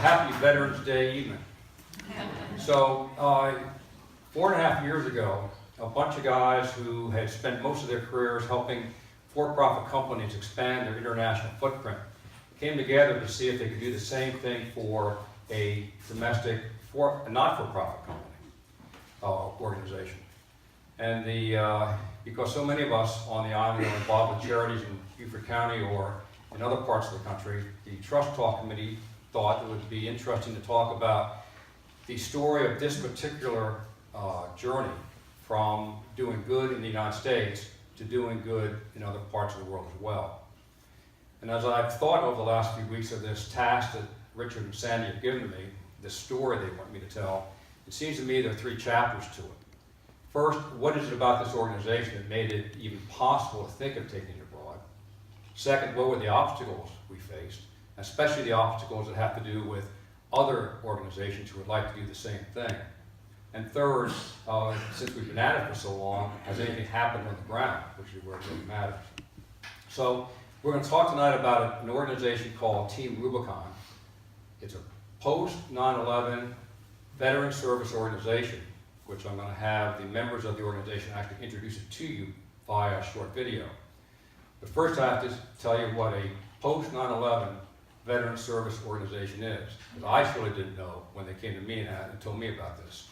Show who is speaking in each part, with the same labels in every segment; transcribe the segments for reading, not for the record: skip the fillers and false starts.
Speaker 1: happy Veterans Day evening. So, 4.5 years ago, a bunch of guys who had spent most of their careers helping for-profit companies expand their international footprint came together to see if they could do the same thing for a domestic, a not-for-profit company organization. And because so many of us on the island are involved with charities in Beaufort County or in other parts of the country, the Trust Talk Committee thought it would be interesting to talk about the story of this particular journey from doing good in the United States to doing good in other parts of the world as well. And as I've thought over the last few weeks of this task that Richard and Sandy have given me, this story they want me to tell, it seems to me there are 3 chapters to it. First, what is it about this organization that made it even possible to think of taking it abroad? Second, what were the obstacles we faced, especially the obstacles that have to do with other organizations who would like to do the same thing? And third, since we've been at it for so long, has anything happened on the ground, which is where it really matters. So we're going to talk tonight about an organization called Team Rubicon. It's a post-9/11 veteran service organization, which I'm going to have the members of the organization actually introduce it to you via a short video. But first I have to tell you what a post-9/11 veteran service organization is, because I surely didn't know when they came to me and told me about this.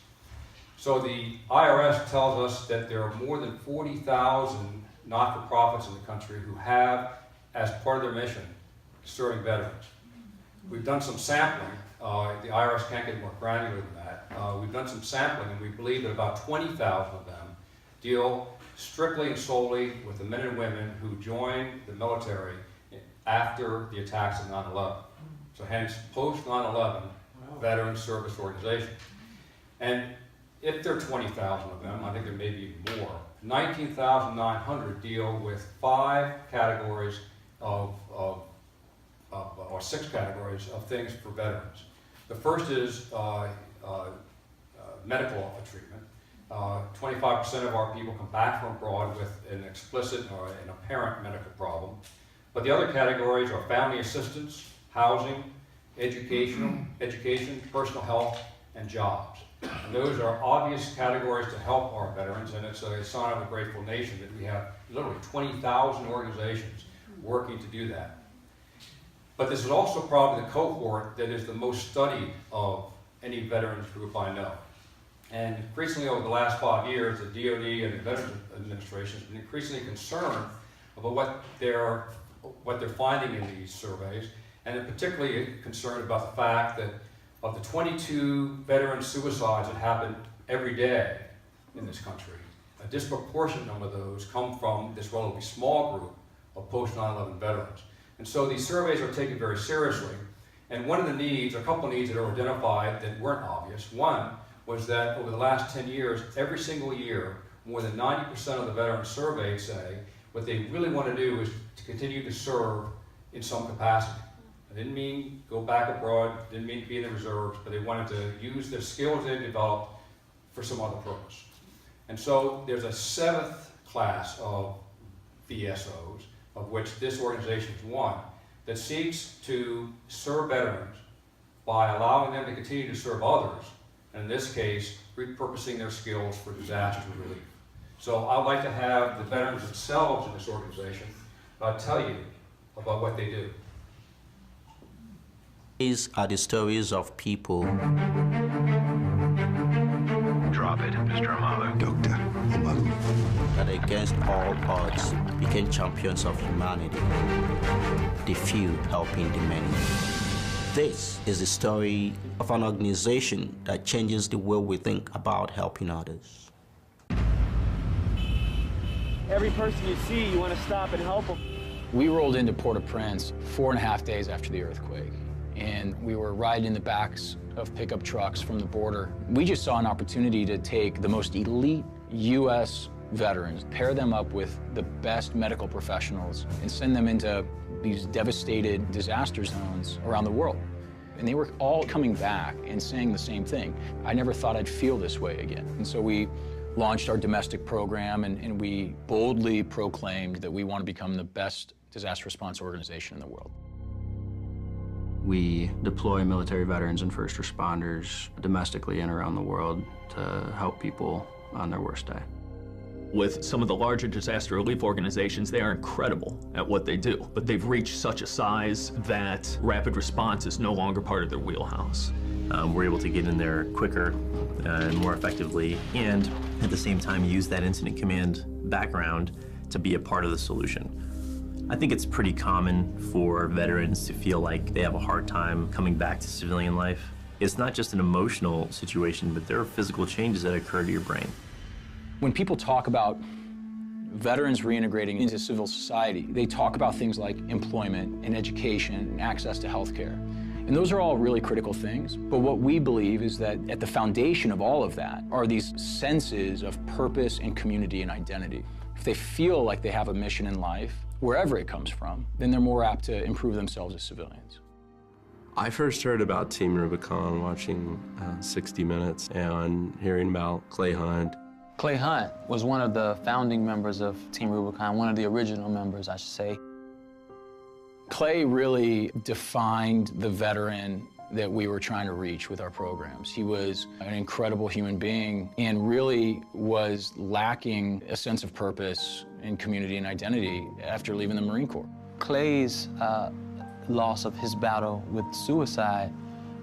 Speaker 1: So the IRS tells us that there are more than 40,000 not-for-profits in the country who have, as part of their mission, serving veterans. We've done some sampling. The IRS can't get more granular than that. We've done some sampling, and we believe that about 20,000 of them deal strictly and solely with the men and women who joined the military after the attacks of 9/11. So hence, post-9/11 veteran service organization. And if there are 20,000 of them, I think there may be even more, 19,900 deal with 5 categories or 6 categories of things for veterans. The first is medical treatment. 25% of our people come back from abroad with an explicit or an apparent medical problem. But the other categories are family assistance, housing, education, personal health, and jobs. And those are obvious categories to help our veterans, and it's a sign of a grateful nation that we have literally 20,000 organizations working to do that. But this is also probably the cohort that is the most studied of any veterans group I know. And increasingly over the last 5 years, the DoD and the Veterans Administration has been increasingly concerned about what they're finding in these surveys, and they're particularly concerned about the fact that of the 22 veteran suicides that happen every day in this country, a disproportionate number of those come from this relatively small group of post-9/11 veterans. And so these surveys are taken very seriously. And one of the needs, a couple of needs that are identified that weren't obvious. One was that over the last 10 years, every single year, more than 90% of the veterans surveyed say what they really want to do is to continue to serve in some capacity. It didn't mean go back abroad, didn't mean to be in the reserves, but they wanted to use their skills they developed for some other purpose. And so there's a 7th class of VSOs, of which this organization is one, that seeks to serve veterans by allowing them to continue to serve others, and in this case, repurposing their skills for disaster relief. So I'd like to have the veterans themselves in this organization tell you about what they do.
Speaker 2: These are the stories of people.
Speaker 3: Drop it, Mr. Amalu.
Speaker 4: Dr. Amalu.
Speaker 2: That against all odds became champions of humanity. The few helping the many. This is the story of an organization that changes the way we think about helping others.
Speaker 5: Every person you see, you want to stop and help them.
Speaker 6: We rolled into Port-au-Prince 4.5 days after the earthquake, and we were riding in the backs of pickup trucks from the border. We just saw an opportunity to take the most elite U.S. veterans, pair them up with the best medical professionals, and send them into these devastated disaster zones around the world. And they were all coming back and saying the same thing. I never thought I'd feel this way again. And so we launched our domestic program, and we boldly proclaimed that we want to become the best disaster response organization in the world.
Speaker 4: We deploy military veterans and first responders domestically and around the world to help people on their worst day.
Speaker 7: With some of the larger disaster relief organizations, they are incredible at what they do, but they've reached such a size that rapid response is no longer part of their wheelhouse.
Speaker 8: We're able to get in there quicker and more effectively, and at the same time use that incident command background to be a part of the solution. I think it's pretty common for veterans to feel like they have a hard time coming back to civilian life. It's not just an emotional situation, but there are physical changes that occur to your brain.
Speaker 6: When people talk about veterans reintegrating into civil society, they talk about things like employment and education and access to health care. And those are all really critical things. But what we believe is that at the foundation of all of that are these senses of purpose and community and identity. If they feel like they have a mission in life, wherever it comes from, then they're more apt to improve themselves as civilians.
Speaker 9: I first heard about Team Rubicon watching 60 Minutes and hearing about Clay Hunt.
Speaker 10: Clay Hunt was one of the founding members of Team Rubicon, one of the original members, I should say.
Speaker 6: Clay really defined the veteran that we were trying to reach with our programs. He was an incredible human being and really was lacking a sense of purpose and community and identity after leaving the Marine Corps.
Speaker 10: Clay's loss of his battle with suicide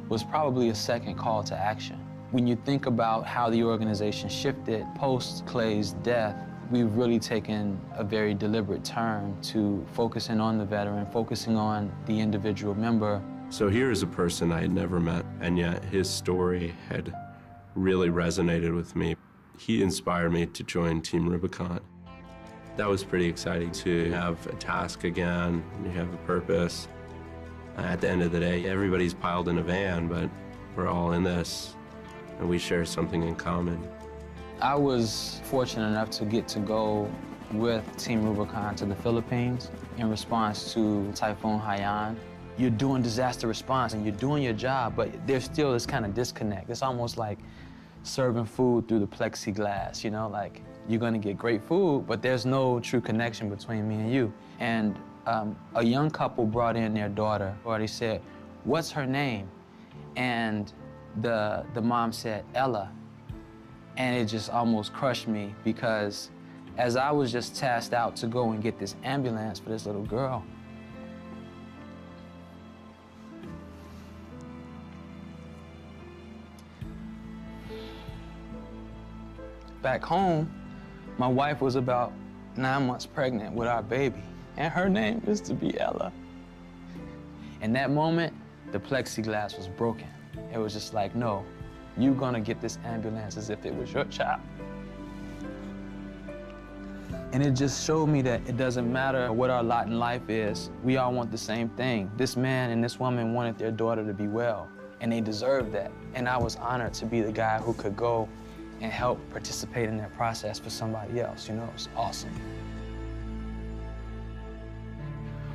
Speaker 10: was probably a second call to action. When you think about how the organization shifted post Clay's death, we've really taken a very deliberate turn to focusing on the veteran, focusing on the individual member.
Speaker 9: So here is a person I had never met, and yet his story had really resonated with me. He inspired me to join Team Rubicon. That was pretty exciting to have a task again, you have a purpose. At the end of the day, everybody's piled in a van, but we're all in this, and we share something in common.
Speaker 10: I was fortunate enough to get to go with Team Rubicon to the Philippines in response to Typhoon Haiyan. You're doing disaster response and you're doing your job, but there's still this kind of disconnect. It's almost like serving food through the plexiglass, you know, like you're gonna get great food, but there's no true connection between me and you. And a young couple brought in their daughter, or they said, "What's her name?" And the mom said, "Ella." And it just almost crushed me because as I was just tasked out to go and get this ambulance for this little girl, back home, my wife was about 9 months pregnant with our baby, and her name is to be Ella. In that moment, the plexiglass was broken. It was just like, no, you're gonna get this ambulance as if it was your child. And it just showed me that it doesn't matter what our lot in life is, we all want the same thing. This man and this woman wanted their daughter to be well, and they deserved that. And I was honored to be the guy who could go and help participate in that process for somebody else, you know, it's awesome.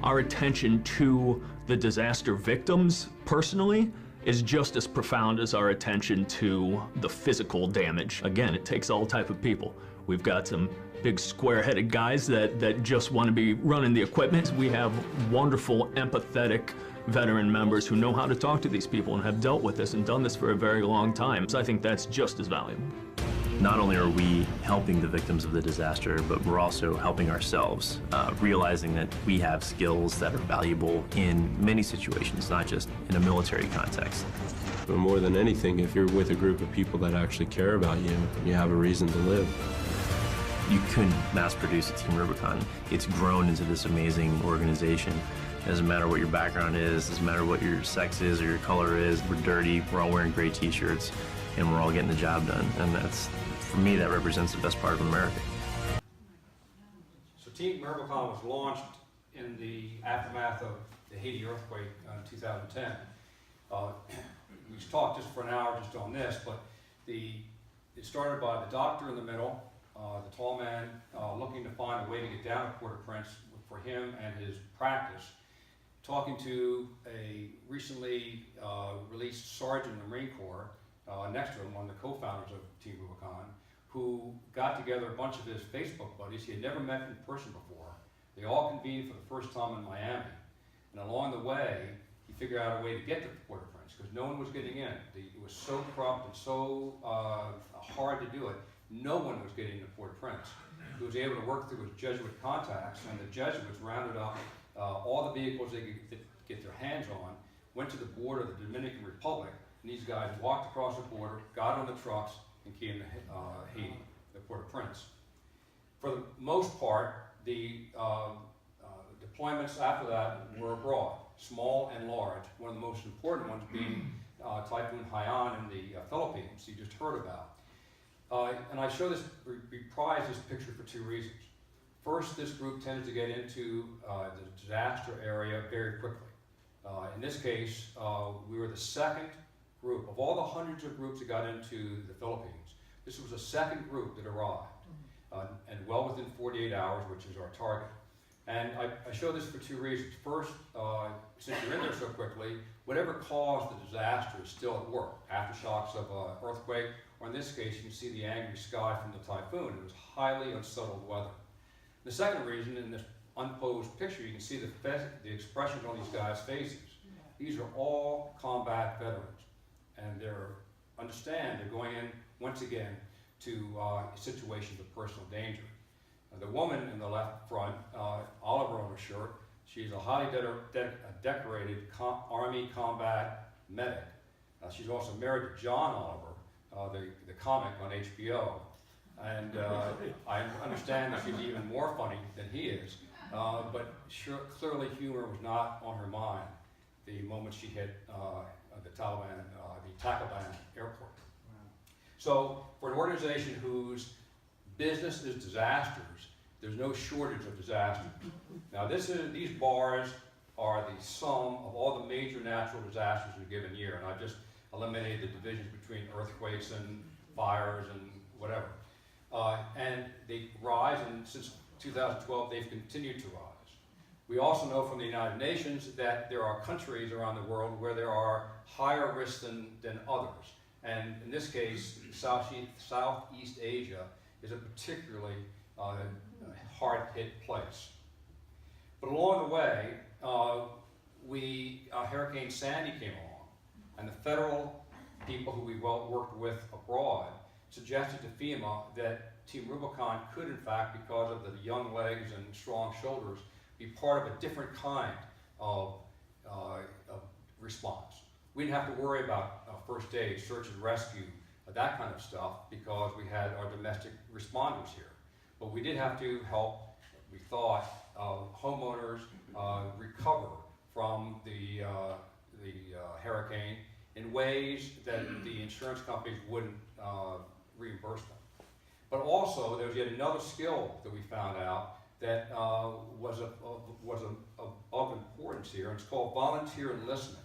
Speaker 7: Our attention to the disaster victims, personally, is just as profound as our attention to the physical damage. Again, it takes all type of people. We've got some big square-headed guys that just want to be running the equipment. We have wonderful, empathetic veteran members who know how to talk to these people and have dealt with this and done this for a very long time. So I think that's just as valuable.
Speaker 8: Not only are we helping the victims of the disaster, but we're also helping ourselves, realizing that we have skills that are valuable in many situations, not just in a military context.
Speaker 9: But more than anything, if you're with a group of people that actually care about you, you have a reason to live.
Speaker 8: You couldn't mass produce a Team Rubicon. It's grown into this amazing organization. It doesn't matter what your background is, doesn't matter what your sex is or your color is. We're dirty, we're all wearing gray t-shirts, and we're all getting the job done. And that's, for me, that represents the best part of America.
Speaker 1: So Team Rubicon was launched in the aftermath of the Haiti earthquake in 2010. We talked just for an hour just on this, but it started by the doctor in the middle, the tall man looking to find a way to get down to Port-au-Prince for him and his practice, talking to a recently released sergeant in the Marine Corps next to him, one of the co-founders of Team Rubicon, who got together a bunch of his Facebook buddies he had never met in person before. They all convened for the first time in Miami. And along the way, he figured out a way to get to Port-au-Prince because no one was getting in. It was so corrupt and so hard to do it. No one was getting into Port-au-Prince. He was able to work through his Jesuit contacts, and the Jesuits rounded up all the vehicles they could get their hands on, went to the border of the Dominican Republic, and these guys walked across the border, got on the trucks, and came to Haiti, the Port-au-Prince. For the most part, the deployments after that were abroad, small and large, one of the most important ones being Typhoon Haiyan in the Philippines, you just heard about. And I show this, reprise this picture for two reasons. First, this group tended to get into the disaster area very quickly. In this case, we were the second group. Of all the hundreds of groups that got into the Philippines, this was the second group that arrived, and well within 48 hours, which is our target. And I show this for two reasons. First, since you're in there so quickly, whatever caused the disaster is still at work. Aftershocks of an earthquake, or in this case, you can see the angry sky from the typhoon. It was highly unsettled weather. The second reason, in this unposed picture, you can see the expressions on these guys' faces. These are all combat veterans, and they're going in, once again, to situations of personal danger. The woman in the left front, Oliver on her shirt, she's a highly decorated Army combat medic. She's also married to John Oliver, the comic on HBO. And I understand that she's even more funny than he is, but clearly humor was not on her mind the moment she hit the Taliban airport. So for an organization whose business is disasters, there's no shortage of disasters. Now these bars are the sum of all the major natural disasters in a given year, and I've just eliminated the divisions between earthquakes and fires and whatever. And they rise, and since 2012 they've continued to rise. We also know from the United Nations that there are countries around the world where there are higher risks than others. And in this case, Southeast Asia is a particularly hard-hit place. But along the way, Hurricane Sandy came along, and the federal people who we worked with abroad suggested to FEMA that Team Rubicon could, in fact, because of the young legs and strong shoulders, be part of a different kind of response. We didn't have to worry about first aid, search and rescue, that kind of stuff, because we had our domestic responders here. But we did have to help, we thought, homeowners recover from the hurricane in ways that the insurance companies wouldn't reimburse them. But also, there was yet another skill that we found out that was of importance here, and it's called volunteer enlistment.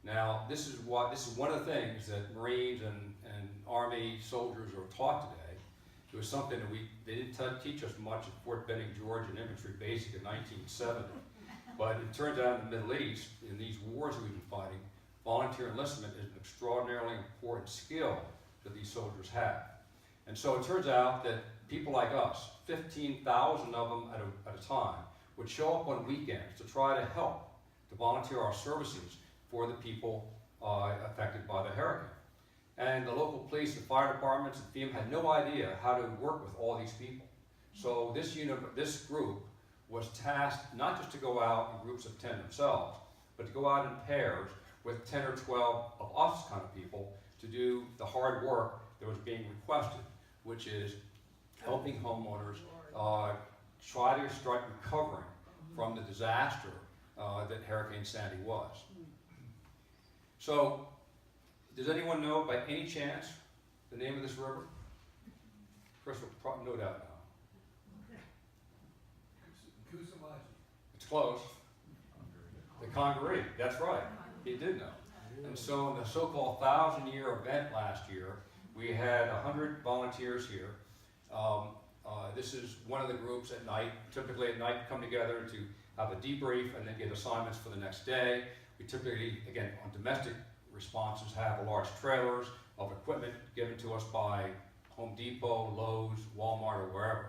Speaker 1: Now, this is one of the things that Marines and Army soldiers are taught today. It was something that they didn't teach us much at Fort Benning, Georgia Infantry Basic in 1970. But it turns out in the Middle East, in these wars we've been fighting, volunteer enlistment is an extraordinarily important skill that these soldiers have. And so it turns out that people like us, 15,000 of them at a time, would show up on weekends to try to help, to volunteer our services for the people affected by the hurricane. And the local police and fire departments and FEMA had no idea how to work with all these people. So this group was tasked not just to go out in groups of 10 themselves, but to go out in pairs with 10 or 12 of us kind of people to do the hard work that was being requested, which is helping homeowners try to start recovering from the disaster that Hurricane Sandy was. So, does anyone know by any chance the name of this river? Chris will no doubt know. It's close. The Congaree, that's right. He did know. And so in the so-called 1,000-year event last year, we had 100 volunteers here. This is one of the groups at night, typically at night come together to have a debrief and then get assignments for the next day. We typically, again, on domestic responses, have large trailers of equipment given to us by Home Depot, Lowe's, Walmart, or wherever.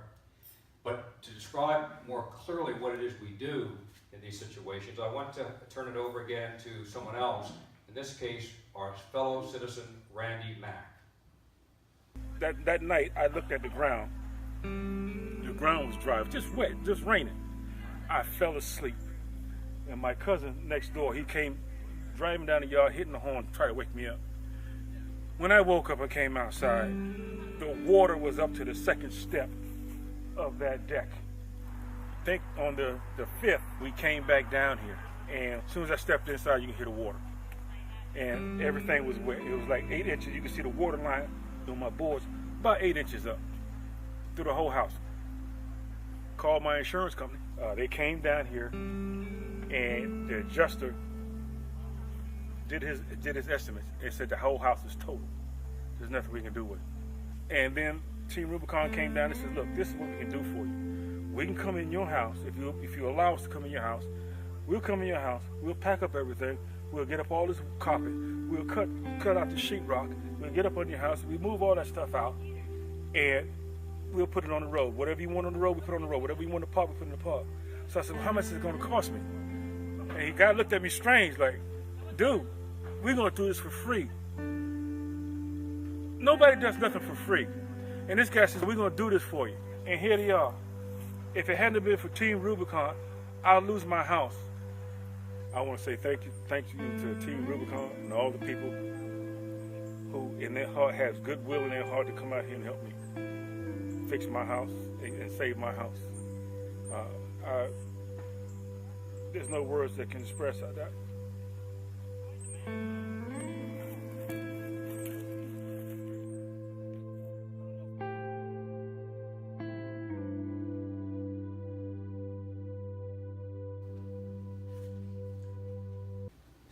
Speaker 1: But to describe more clearly what it is we do, in these situations. I want to turn it over again to someone else, in this case, our fellow citizen, Randy Mack.
Speaker 11: That night, I looked at the ground. The ground was dry, just wet, just raining. I fell asleep. And my cousin next door, he came driving down the yard, hitting the horn to try to wake me up. When I woke up and came outside, the water was up to the second step of that deck. I think on the 5th, we came back down here. And as soon as I stepped inside, you can hear the water. And everything was wet. It was like 8 inches. You can see the water line on my boards, about 8 inches up through the whole house. Called my insurance company. They came down here, and the adjuster did his estimates and said the whole house is total. There's nothing we can do with it. And then Team Rubicon came down and said, look, this is what we can do for you. We can come in your house. If you allow us to come in your house, we'll come in your house. We'll pack up everything. We'll get up all this carpet. We'll cut out the sheetrock. We'll get up on your house. We move all that stuff out, and we'll put it on the road. Whatever you want on the road, we put on the road. Whatever you want in the park, we put in the park. So I said, well, how much is it going to cost me? And the guy looked at me strange, like, dude, we're going to do this for free. Nobody does nothing for free. And this guy says, we're going to do this for you. And here they are. If it hadn't been for Team Rubicon, I'll lose my house. I want to say thank you to Team Rubicon and all the people who in their heart has goodwill in their heart to come out here and help me fix my house and save my house. There's no words that can express that.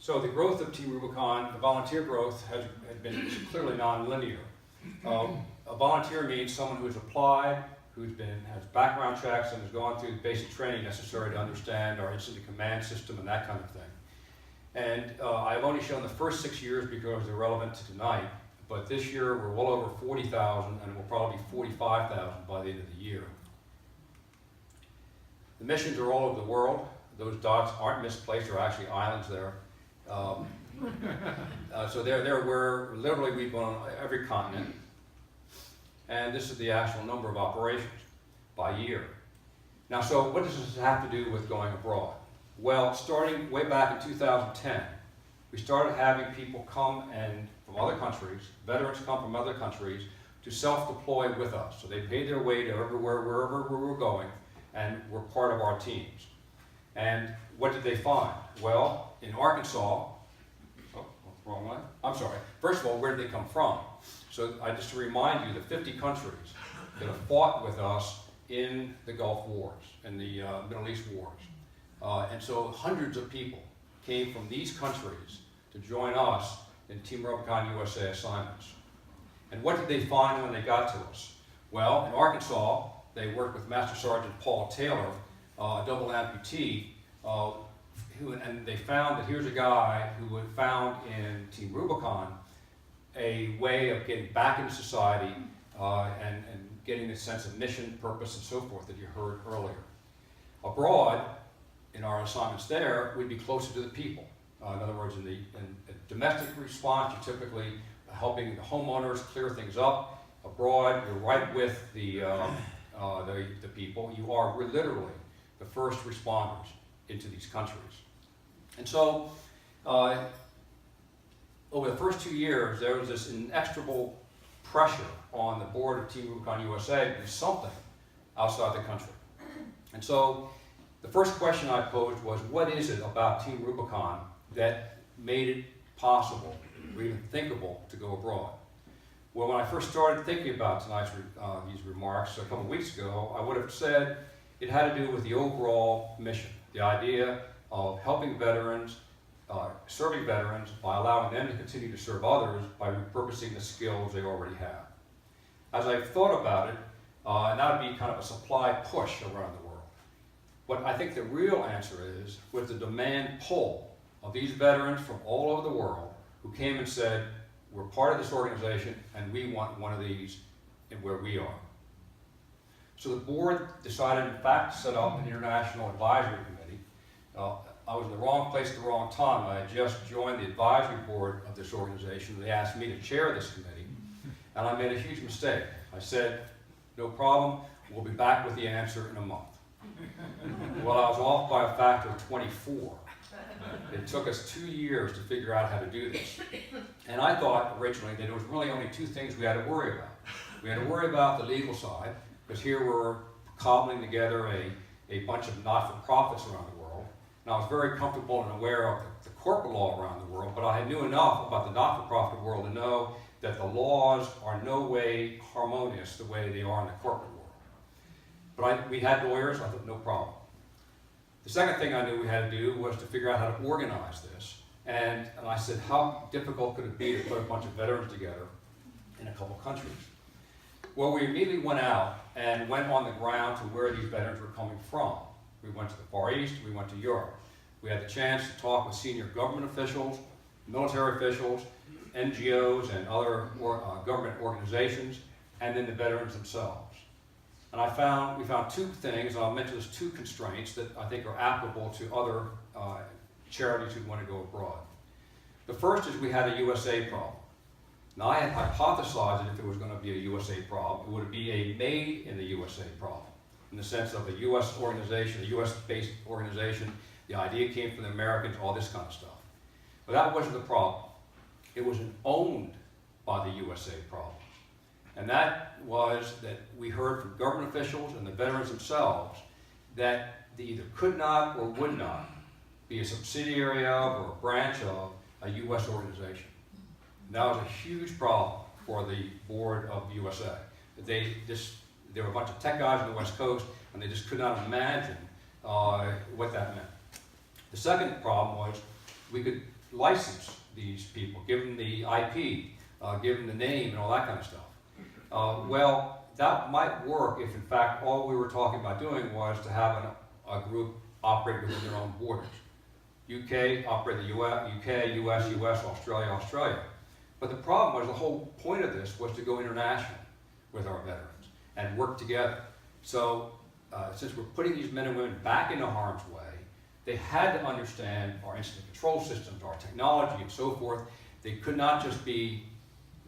Speaker 1: So the growth of Team Rubicon, the volunteer growth, has been clearly non-linear. A volunteer means someone who has applied, has background checks, and has gone through the basic training necessary to understand our incident command system and that kind of thing. And I've only shown the first 6 years because they're relevant to tonight, but this year we're well over 40,000, and we'll probably be 45,000 by the end of the year. The missions are all over the world. Those dots aren't misplaced, they're actually islands there. So we're literally, we've gone on every continent, and this is the actual number of operations by year. Now, so what does this have to do with going abroad? Well, starting way back in 2010, we started having people come from other countries, veterans come from other countries, to self-deploy with us. So they paid their way to wherever we were going, and were part of our teams. And what did they find? Well, in Arkansas, wrong one. I'm sorry. First of all, where did they come from? So just to remind you, the 50 countries that have fought with us in the Gulf Wars, in the Middle East Wars. And so hundreds of people came from these countries to join us in Team Rubicon USA assignments. And what did they find when they got to us? Well, in Arkansas, they worked with Master Sergeant Paul Taylor, a double amputee, and they found that here's a guy who had found in Team Rubicon a way of getting back into society and getting a sense of mission, purpose, and so forth that you heard earlier. Abroad, in our assignments there, we'd be closer to the people. In other words, in a domestic response, you're typically helping the homeowners clear things up. Abroad, you're right with the people. You are literally the first responders into these countries. And so, over the first 2 years, there was this inexorable pressure on the board of Team Rubicon USA to do something outside the country. And so, the first question I posed was, what is it about Team Rubicon that made it possible or even thinkable to go abroad? Well, when I first started thinking about these remarks a couple of weeks ago, I would have said it had to do with the overall mission, the idea of helping veterans, serving veterans by allowing them to continue to serve others by repurposing the skills they already have. As I've thought about it, that would be kind of a supply push around the world. What I think the real answer is was the demand pull of these veterans from all over the world who came and said, we're part of this organization and we want one of these where we are. So the board decided, in fact, to set up an international advisory committee I was in the wrong place at the wrong time. I had just joined the advisory board of this organization. They asked me to chair this committee, and I made a huge mistake. I said, no problem, we'll be back with the answer in a month. Well, I was off by a factor of 24. It took us 2 years to figure out how to do this. And I thought originally that there was really only two things we had to worry about. We had to worry about the legal side, because here we're cobbling together a bunch of not-for-profits around the world. And I was very comfortable and aware of the corporate law around the world, but I knew enough about the not-for-profit world to know that the laws are no way harmonious the way they are in the corporate world. But we had lawyers, I thought no problem. The second thing I knew we had to do was to figure out how to organize this. And I said, how difficult could it be to put a bunch of veterans together in a couple countries? Well, we immediately went out and went on the ground to where these veterans were coming from. We went to the Far East, we went to Europe. We had the chance to talk with senior government officials, military officials, NGOs and other government organizations, and then the veterans themselves. And we found two things, and I'll mention those two constraints that I think are applicable to other charities who want to go abroad. The first is we had a USA problem. Now, I had hypothesized that if it was going to be a USA problem, it would be a made in the USA problem, in the sense of a US organization, a US-based organization. The idea came from the Americans, all this kind of stuff. But that wasn't the problem. It was an owned by the USA problem. And that was that we heard from government officials and the veterans themselves that they either could not or would not be a subsidiary of or a branch of a US organization. And that was a huge problem for the board of USA. There were a bunch of tech guys on the West Coast, and they just could not imagine what that meant. The second problem was we could license these people, give them the IP, give them the name and all that kind of stuff. Well, that might work if in fact all we were talking about doing was to have a group operate within their own borders. UK, operate the UK, US, Australia. But the problem was the whole point of this was to go international with our veterans and work together. So since we're putting these men and women back into harm's way, they had to understand our incident control systems, our technology, and so forth. They could not just be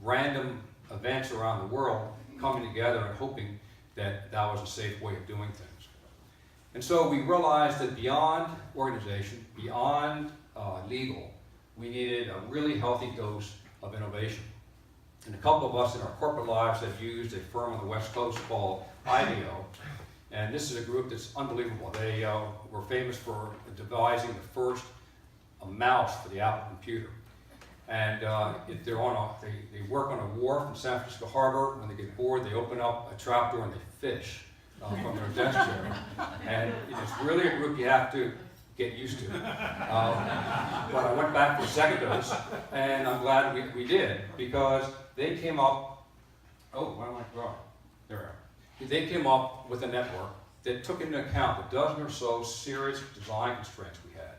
Speaker 1: random events around the world coming together and hoping that that was a safe way of doing things. And so we realized that beyond organization, beyond legal, we needed a really healthy dose of innovation. And a couple of us in our corporate lives have used a firm on the West Coast called IDEO. And this is a group that's unbelievable. They were famous for devising the first mouse for the Apple computer. And they work on a wharf in San Francisco Harbor. When they get bored, they open up a trapdoor and they fish from their desk chair. And it's really a group you have to get used to. But I went back for a second dose, and I'm glad we did, because they came up, where am I going? There we are. They came up with a network that took into account the dozen or so serious design constraints we had.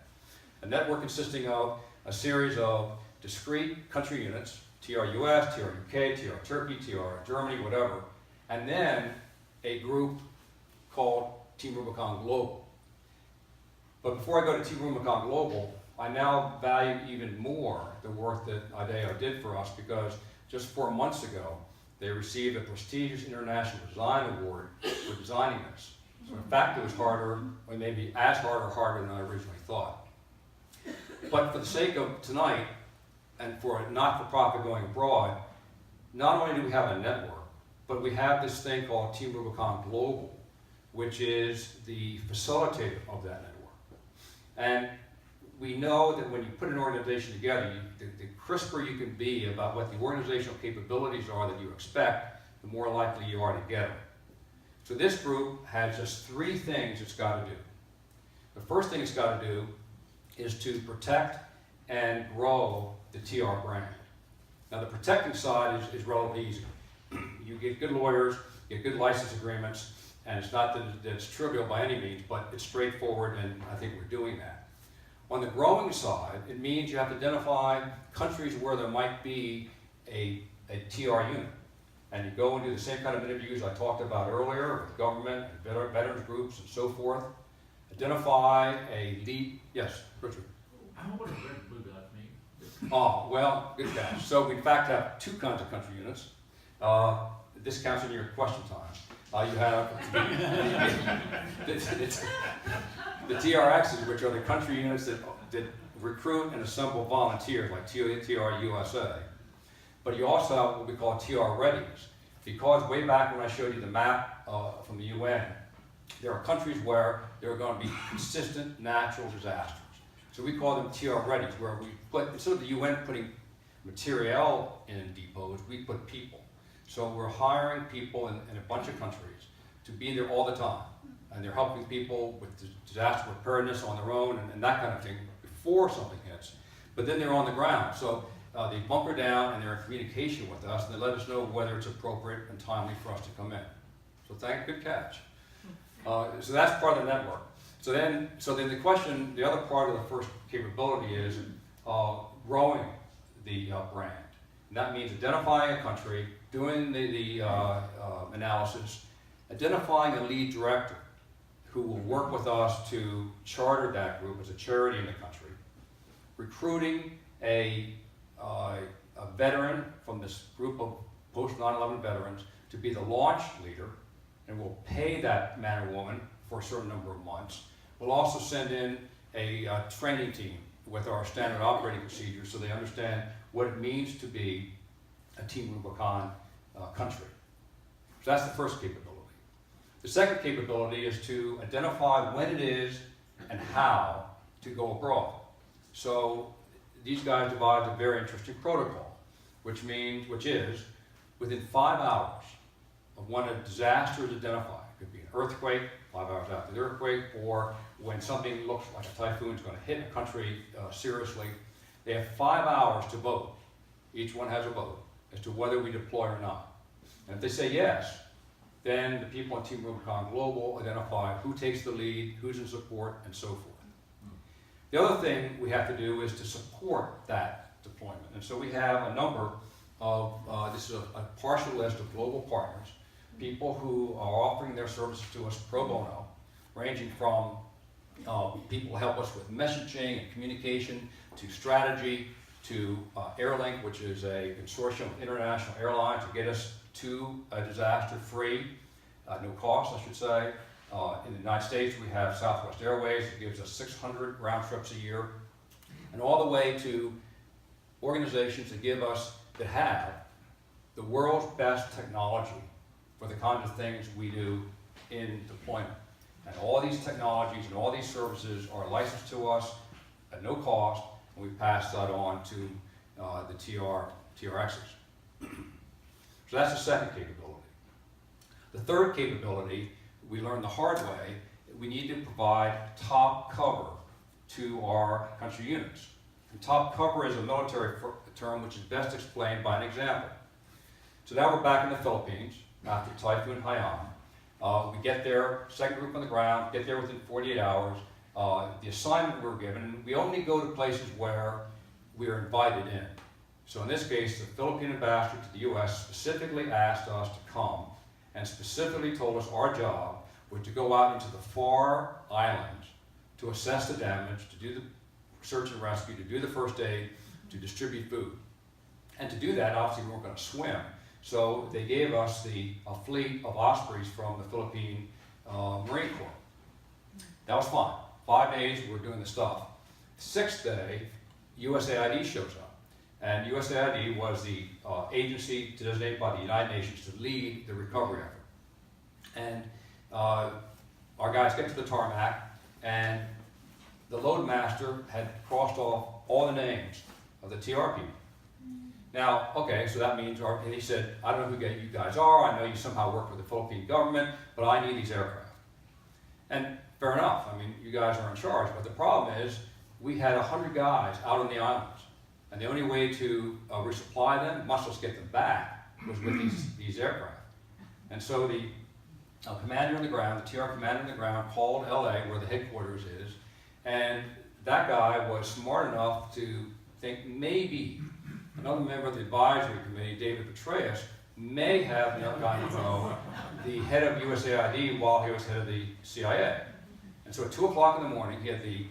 Speaker 1: A network consisting of a series of discrete country units, TR-US, TR-UK, TR-Turkey, TR-Germany, whatever, and then a group called Team Rubicon Global. But before I go to Team Rubicon Global, I now value even more the work that IDEO did for us, because just 4 months ago, they received a prestigious International Design Award for designing this. So in fact, it was harder, or maybe as hard or harder than I originally thought. But for the sake of tonight, and for a not-for-profit going abroad, not only do we have a network, but we have this thing called Team Rubicon Global, which is the facilitator of that network. And we know that when you put an organization together, the crisper you can be about what the organizational capabilities are that you expect, the more likely you are to get them. So this group has just 3 things it's got to do. The first thing it's got to do is to protect and grow the TR brand. Now the protecting side is relatively easy. You get good lawyers, you get good license agreements, and it's not that it's trivial by any means, but it's straightforward, and I think we're doing that. On the growing side, it means you have to identify countries where there might be a TR unit. And you go and do the same kind of interviews I talked about earlier with government and veterans groups and so forth. identify a lead. Yes, Richard.
Speaker 12: I don't know what a red and blue dot mean.
Speaker 1: Oh, well, good catch. So we in fact have two kinds of country units. This counts in your question time. You have the TRXs, which are the country units that recruit and assemble volunteers, like TR USA. But you also have what we call TR readies. Because way back when I showed you the map from the UN, there are countries where there are going to be consistent natural disasters. So we call them TR readies, where we put, instead of the UN putting materiel in depots, we put people. So we're hiring people in a bunch of countries to be there all the time. And they're helping people with disaster preparedness on their own and that kind of thing before something hits. But then they're on the ground. So they bunker down and they're in communication with us, and they let us know whether it's appropriate and timely for us to come in. So good catch. So that's part of the network. So then the question, the other part of the first capability is growing the brand. And that means identifying a country, doing the analysis, identifying a lead director who will work with us to charter that group as a charity in the country, recruiting a veteran from this group of post 9/11 veterans to be the launch leader, and we'll pay that man or woman for a certain number of months. We'll also send in a training team with our standard operating procedures so they understand what it means to be a Team Rubicon country. So that's the first capability. The second capability is to identify when it is and how to go abroad. So these guys devised a very interesting protocol, which is within 5 hours of when a disaster is identified. It could be an earthquake, 5 hours after the earthquake, or when something looks like a typhoon is going to hit a country seriously. They have 5 hours to vote. Each one has a vote as to whether we deploy or not. And if they say yes, then the people on Team Rubicon Global identify who takes the lead, who's in support, and so forth. The other thing we have to do is to support that deployment. And so we have a number of, this is a partial list of global partners, people who are offering their services to us pro bono, ranging from people who help us with messaging and communication, to strategy, to Airlink, which is a consortium of international airlines to get us to a disaster free, no cost, I should say. In the United States, we have Southwest Airways, that gives us 600 round trips a year, and all the way to organizations that have the world's best technology for the kinds of things we do in deployment. And all these technologies and all these services are licensed to us at no cost, and we pass that on to the TRXs. So that's the second capability. The third capability, we learned the hard way, we need to provide top cover to our country units. And top cover is a military term which is best explained by an example. So now we're back in the Philippines after Typhoon Haiyan. We get there, second group on the ground, get there within 48 hours. The assignment we're given, we only go to places where we are invited in. So in this case, the Philippine ambassador to the U.S. specifically asked us to come and specifically told us our job was to go out into the far islands to assess the damage, to do the search and rescue, to do the first aid, to distribute food. And to do that, obviously we weren't going to swim. So they gave us a fleet of Ospreys from the Philippine Marine Corps. That was fine. 5 days we were doing the stuff. The sixth day, USAID shows up. And USAID was the agency designated by the United Nations to lead the recovery effort. And our guys get to the tarmac, and the loadmaster had crossed off all the names of the TR people. Now, okay, so that means, and he said, I don't know who you guys are, I know you somehow work with the Philippine government, but I need these aircraft. And fair enough, I mean, you guys are in charge, but the problem is, we had 100 guys out on the islands, and the only way to resupply them, much less get them back, was with these aircraft. And so the commander on the ground, the TR commander on the ground, called LA, where the headquarters is, and that guy was smart enough to think maybe another member of the advisory committee, David Petraeus, may have gotten to know the head of USAID while he was head of the CIA. And And so at 2 o'clock in the morning, he had the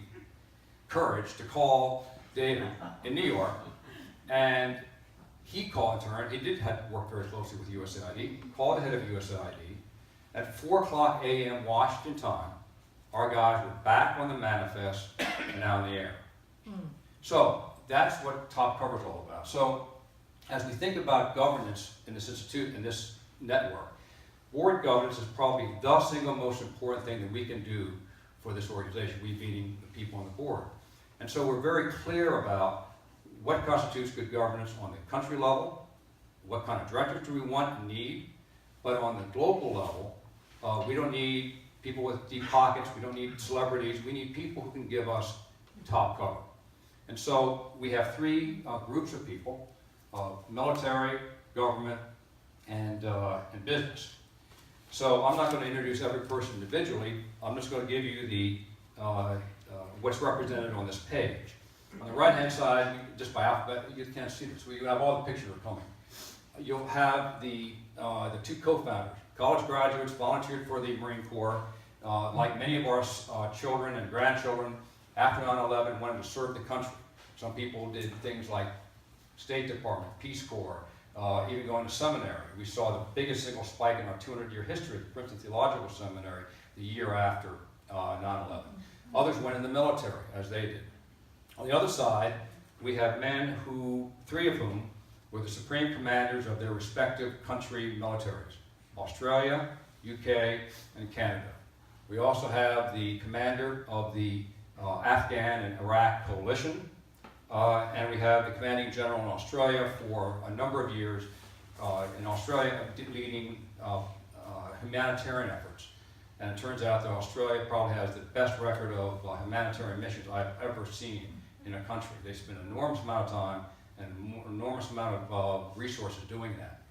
Speaker 1: courage to call David in New York, and he called in turn. He did have to work very closely with USAID. He called the head of USAID. At 4 o'clock a.m. Washington time, our guys were back on the manifest and now in the air. So that's what Top Cover is all about. So as we think about governance in this institute, in this network, board governance is probably the single most important thing that we can do for this organization, we meeting the people on the board. And so we're very clear about what constitutes good governance on the country level, what kind of directors do we want and need, but on the global level, we don't need people with deep pockets, we don't need celebrities, we need people who can give us top cover. And so we have three groups of people, military, government, and business. So I'm not going to introduce every person individually, I'm just going to give you the what's represented on this page. On the right-hand side, just by alphabet, you can't see this, you have all the pictures are coming. You'll have the two co-founders, college graduates, volunteered for the Marine Corps. Like many of our children and grandchildren, after 9/11 wanted to serve the country. Some people did things like State Department, Peace Corps, even going to seminary. We saw the biggest single spike in our 200-year history at the Princeton Theological Seminary the year after 9/11. Others went in the military, as they did. On the other side, we have men who, three of whom, were the supreme commanders of their respective country militaries, Australia, UK, and Canada. We also have the commander of the Afghan and Iraq coalition, and we have the commanding general in Australia for a number of years in Australia leading humanitarian efforts. And it turns out that Australia probably has the best record of humanitarian missions I've ever seen in a country. They spend an enormous amount of time and an enormous amount of resources doing that.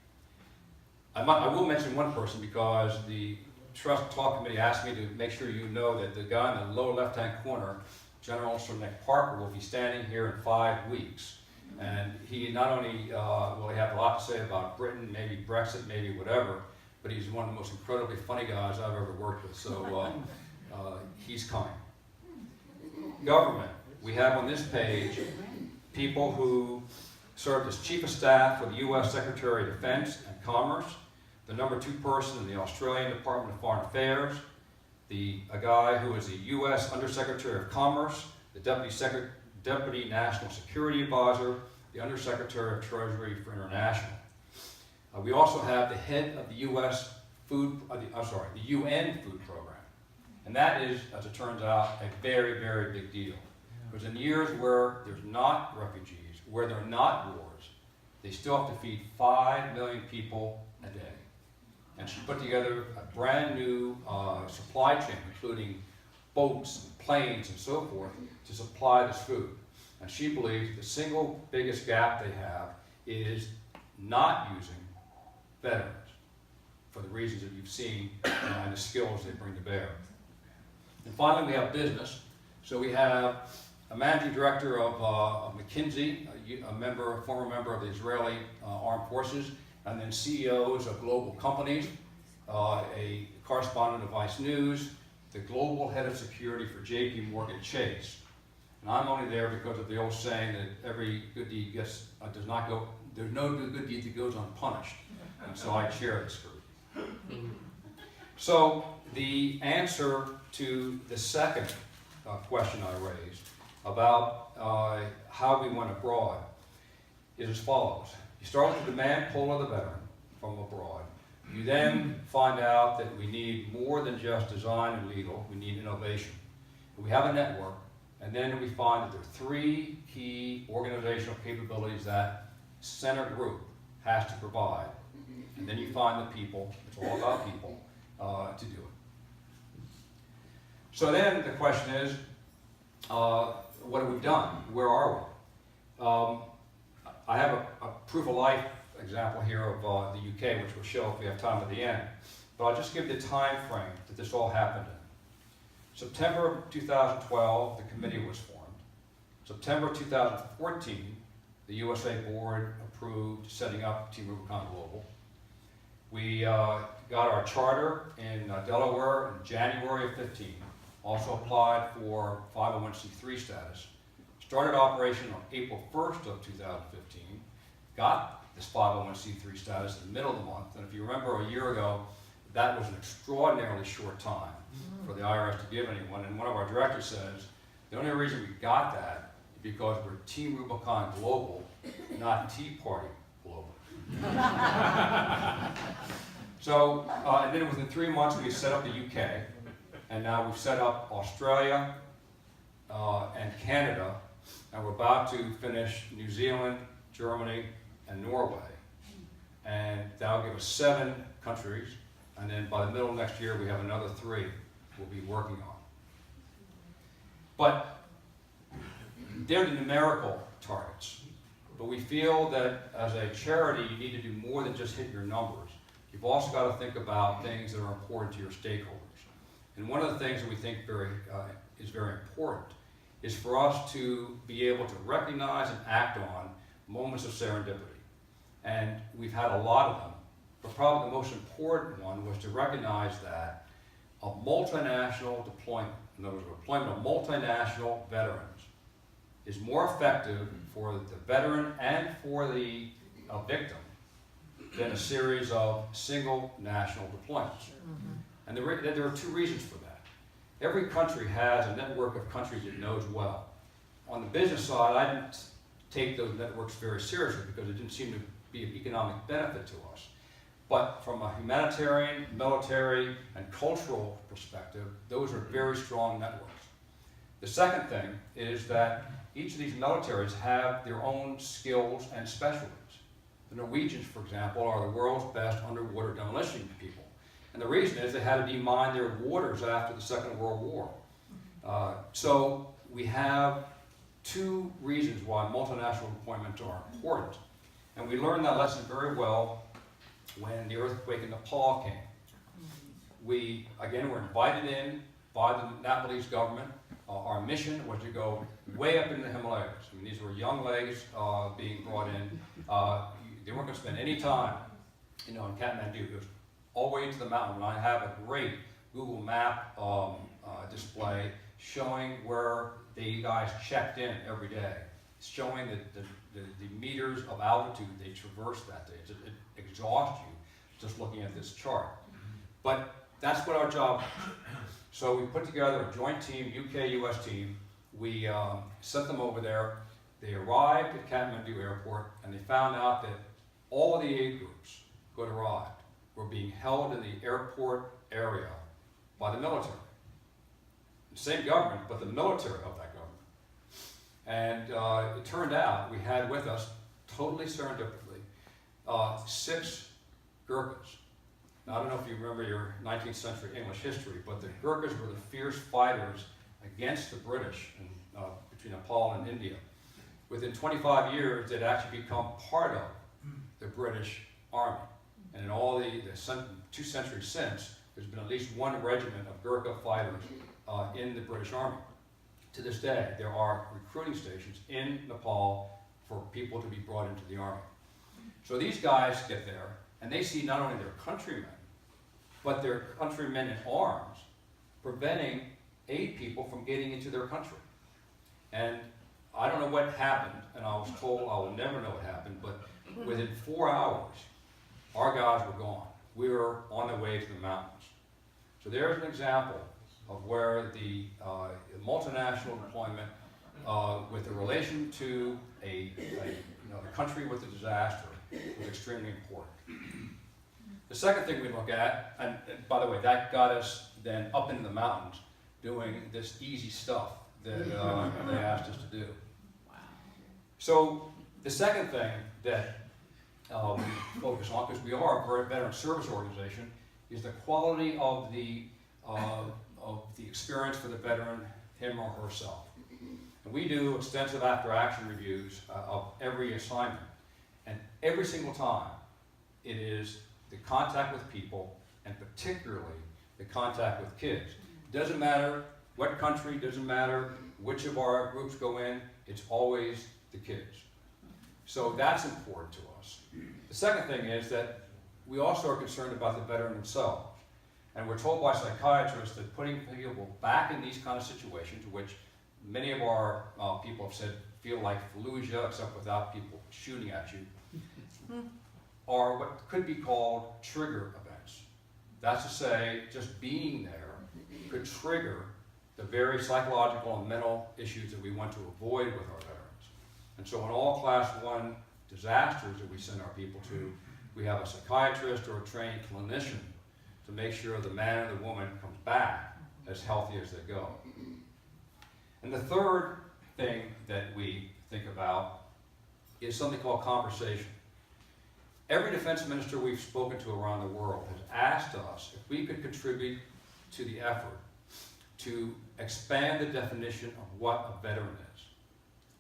Speaker 1: I will mention one person because the Trust Talk Committee asked me to make sure you know that the guy in the lower left-hand corner, General Sir Nick Parker, will be standing here in 5 weeks. And he not only will he have a lot to say about Britain, maybe Brexit, maybe whatever, but he's one of the most incredibly funny guys I've ever worked with. So he's coming. Government. We have on this page people who served as Chief of Staff for the U.S. Secretary of Defense and Commerce, the number 2 person in the Australian Department of Foreign Affairs, a guy who is the U.S. Undersecretary of Commerce, the Deputy National Security Advisor, the Undersecretary of Treasury for International. We also have the head of the UN Food Program. And that is, as it turns out, a very, very big deal. Because in years where there's not refugees, where there are not wars, they still have to feed 5 million people a day. And she put together a brand new supply chain, including boats, and planes, and so forth, to supply this food. And she believes the single biggest gap they have is not using veterans for the reasons that you've seen and the skills they bring to bear. And finally, we have business. So we have a managing director of McKinsey, a former member of the Israeli Armed Forces, and then CEOs of global companies, a correspondent of Vice News, the global head of security for JP Morgan Chase. And I'm only there because of the old saying that every good deed does not go, there's no good deed that goes unpunished. And so I chair this group. So the answer to the second question I raised about how we went abroad is as follows. You start with the demand pull of the veteran from abroad. You then find out that we need more than just design and legal, we need innovation. We have a network, and then we find that there are 3 key organizational capabilities that center group has to provide. And then you find the people, it's all about people, to do it. So then the question is, what have we done? Where are we? I have a proof of life example here of the UK, which we'll show if we have time at the end. But I'll just give the time frame that this all happened in. September 2012, the committee was formed. September 2014, the USA board approved setting up Team Rubicon Global. We got our charter in Delaware in January of 15. also applied for 501c3 status, started operation on April 1st of 2015, got this 501c3 status in the middle of the month, and if you remember a year ago, that was an extraordinarily short time for the IRS to give anyone, and one of our directors says, the only reason we got that is because we're Team Rubicon Global, not Tea Party Global. So, and then within 3 months we set up the UK, and now we've set up Australia and Canada, and we're about to finish New Zealand, Germany, and Norway. And that'll give us 7 countries, and then by the middle of next year we have another 3 we'll be working on. But they're the numerical targets. But we feel that as a charity you need to do more than just hit your numbers. You've also got to think about things that are important to your stakeholders. And one of the things that we think is very important is for us to be able to recognize and act on moments of serendipity. And we've had a lot of them, but probably the most important one was to recognize that a multinational deployment, in other words, a deployment of multinational veterans, is more effective for the veteran and for the victim than a series of single national deployments. And there are 2 reasons for that. Every country has a network of countries it knows well. On the business side, I didn't take those networks very seriously because it didn't seem to be of economic benefit to us. But from a humanitarian, military, and cultural perspective, those are very strong networks. The second thing is that each of these militaries have their own skills and specialties. The Norwegians, for example, are the world's best underwater demolition people. And the reason is they had to demine their waters after the Second World War. So we have 2 reasons why multinational deployments are important. And we learned that lesson very well when the earthquake in Nepal came. We, again, were invited in by the Nepalese government. Our mission was to go way up in the Himalayas. I mean, these were young legs being brought in. They weren't going to spend any time, in Kathmandu. It was all the way into the mountain. And I have a great Google Map display showing where the guys checked in every day, showing the meters of altitude they traversed that day. It exhausts you just looking at this chart. But that's what our job was. So we put together a joint team, UK-US team. We sent them over there. They arrived at Kathmandu Airport, and they found out that all of the aid groups who had arrived were being held in the airport area by the military. The same government, but the military of that government. And it turned out we had with us, totally serendipitously, 6 Gurkhas. Now, I don't know if you remember your 19th century English history, but the Gurkhas were the fierce fighters against the British between Nepal and India. Within 25 years, they'd actually become part of the British Army. And in all the 2 centuries since, there's been at least 1 regiment of Gurkha fighters in the British Army. To this day, there are recruiting stations in Nepal for people to be brought into the army. So these guys get there, and they see not only their countrymen, but their countrymen in arms, preventing aid people from getting into their country. And I don't know what happened, and I was told I will never know what happened, but within 4 hours, our guys were gone. We were on the way to the mountains. So there's an example of where the multinational deployment with the relation to a country with a disaster was extremely important. The second thing we look at, and by the way, that got us then up into the mountains doing this easy stuff that they asked us to do. Wow. So the second thing that we focus on, because we are a veteran service organization, is the quality of the experience for the veteran, him or herself. And we do extensive after-action reviews of every assignment, and every single time it is the contact with people, and particularly the contact with kids. It doesn't matter what country, doesn't matter which of our groups go in, it's always the kids. So that's important to us. The second thing is that we also are concerned about the veteran themselves. And we're told by psychiatrists that putting people back in these kind of situations, which many of our people have said feel like Fallujah, except without people shooting at you, are what could be called trigger events. That's to say, just being there could trigger the very psychological and mental issues that we want to avoid with our veterans. And so in all Class 1 disasters that we send our people to, we have a psychiatrist or a trained clinician to make sure the man or the woman comes back as healthy as they go. And the third thing that we think about is something called conversation. Every defense minister we've spoken to around the world has asked us if we could contribute to the effort to expand the definition of what a veteran is.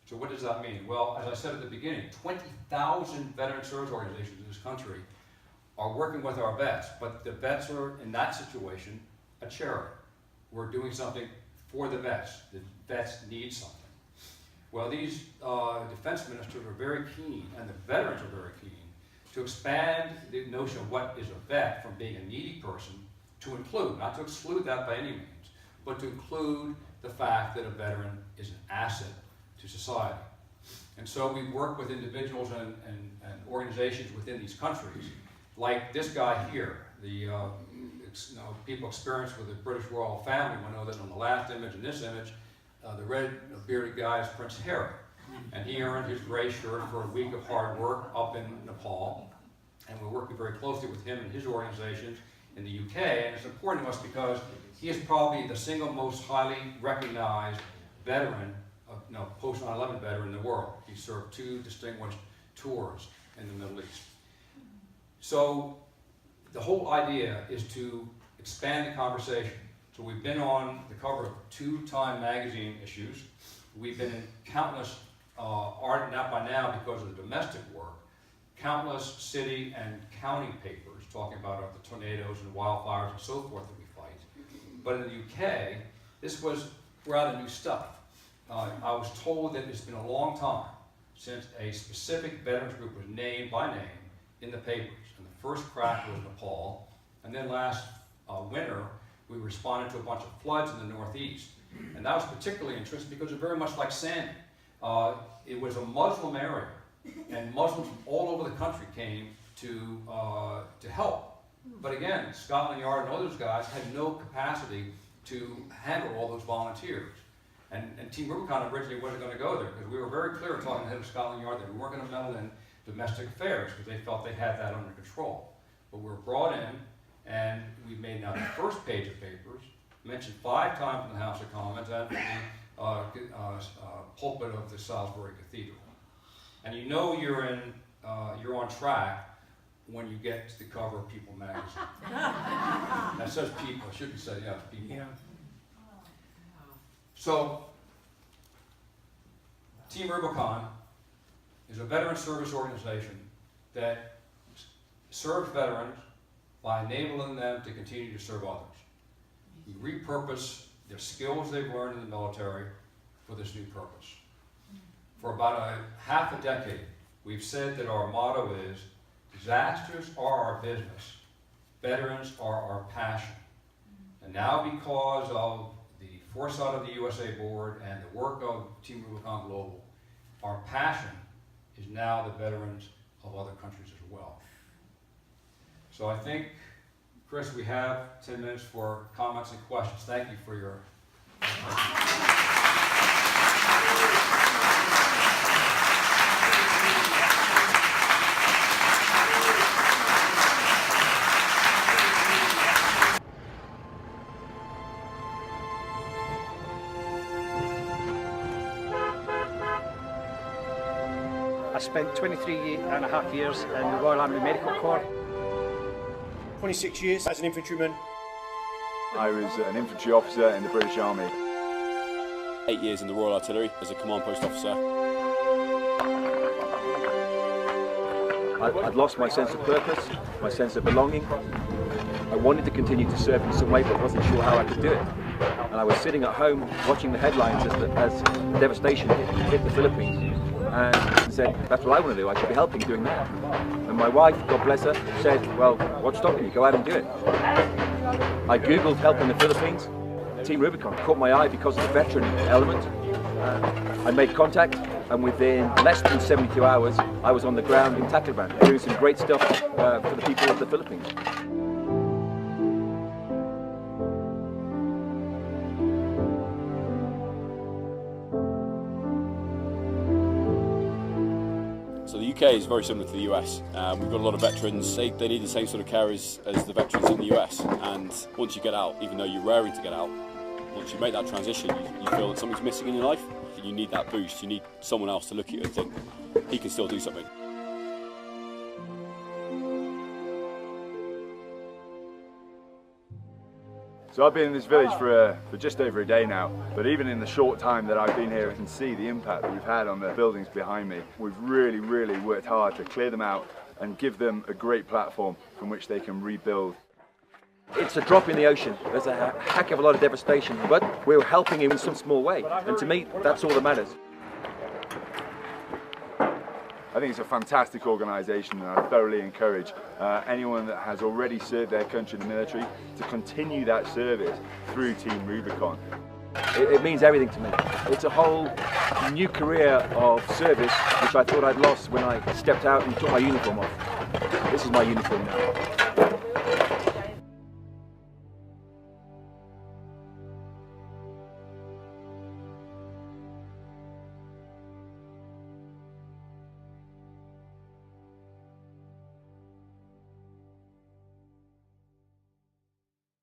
Speaker 1: So what does that mean? Well, as I said at the beginning, 20,000 veteran service organizations in this country are working with our vets, but the vets are, in that situation, a charity. We're doing something for the vets. The vets need something. Well, these defense ministers are very keen, and the veterans are very keen, to expand the notion of what is a vet from being a needy person to include, not to exclude that by any means, but to include the fact that a veteran is an asset to society. And so we work with individuals and organizations within these countries, like this guy here. The people experienced with the British royal family will know that on the last image and this image, the red bearded guy is Prince Harry. And he earned his gray shirt for a week of hard work up in Nepal. And we're working very closely with him and his organizations in the UK. And it's important to us because he is probably the single most highly recognized veteran, post 9/11 veteran in the world. He served 2 distinguished tours in the Middle East. So the whole idea is to expand the conversation. So we've been on the cover of 2 Time magazine issues. We've been in countless, not by now because of the domestic work, countless city and county papers talking about the tornadoes and wildfires and so forth that we fight. But in the UK, this was rather new stuff. I was told that it's been a long time since a specific veterans group was named by name in the papers. And the first crack was Nepal. And then last winter, we responded to a bunch of floods in the Northeast. And that was particularly interesting because it was very much like Sandy. It was a Muslim area, and Muslims from all over the country came to help. But again, Scotland Yard and all those guys had no capacity to handle all those volunteers. And Team Rubicon originally wasn't going to go there because we were very clear talking to the head of Scotland Yard that we weren't going to meddle in domestic affairs because they felt they had that under control. But we were brought in, and we made now the first page of papers, mentioned 5 times in the House of Commons and the pulpit of the Salisbury Cathedral. And you know you're on track when you get to the cover of People magazine. That says People. I shouldn't say People. Yeah. So, Team Rubicon is a veteran service organization that serves veterans by enabling them to continue to serve others. We repurpose their skills they've learned in the military for this new purpose. For about half a decade, we've said that our motto is, disasters are our business, veterans are our passion. And now because of the foresight of the USA Board and the work of Team Rubicon Global, our passion is now the veterans of other countries as well. So I think, Chris, we have 10 minutes for comments and questions. Thank you for your
Speaker 13: I spent 23 and a half years in the Royal Army Medical Corps.
Speaker 14: 26 years as an infantryman.
Speaker 15: I was an infantry officer in the British Army.
Speaker 16: 8 years in the Royal Artillery as a command post officer.
Speaker 15: I'd lost my sense of purpose, my sense of belonging. I wanted to continue to serve in some way, but wasn't sure how I could do it. And I was sitting at home watching the headlines as devastation hit the Philippines. And said, that's what I want to do, I should be helping doing that. And my wife, God bless her, said, well, what's stopping you? Go out and do it. I Googled help in the Philippines. Team Rubicon caught my eye because of the veteran element. I made contact, and within less than 72 hours, I was on the ground in Tacloban, doing some great stuff for the people of the Philippines.
Speaker 16: So the UK is very similar to the US. We've got a lot of veterans. They need the same sort of care as the veterans in the US. And once you get out, even though you're raring to get out, once you make that transition, you feel that something's missing in your life. You need that boost. You need someone else to look at you and think, he can still do something.
Speaker 17: So I've been in this village for just over a day now, but even in the short time that I've been here, I can see the impact that we've had on the buildings behind me. We've really, really worked hard to clear them out and give them a great platform from which they can rebuild.
Speaker 15: It's a drop in the ocean. There's a heck of a lot of devastation, but we're helping him in some small way. And to me, that's all that matters.
Speaker 17: I think it's a fantastic organisation, and I thoroughly encourage anyone that has already served their country in the military to continue that service through Team Rubicon.
Speaker 15: It means everything to me. It's a whole new career of service, which I thought I'd lost when I stepped out and took my uniform off. This is my uniform now.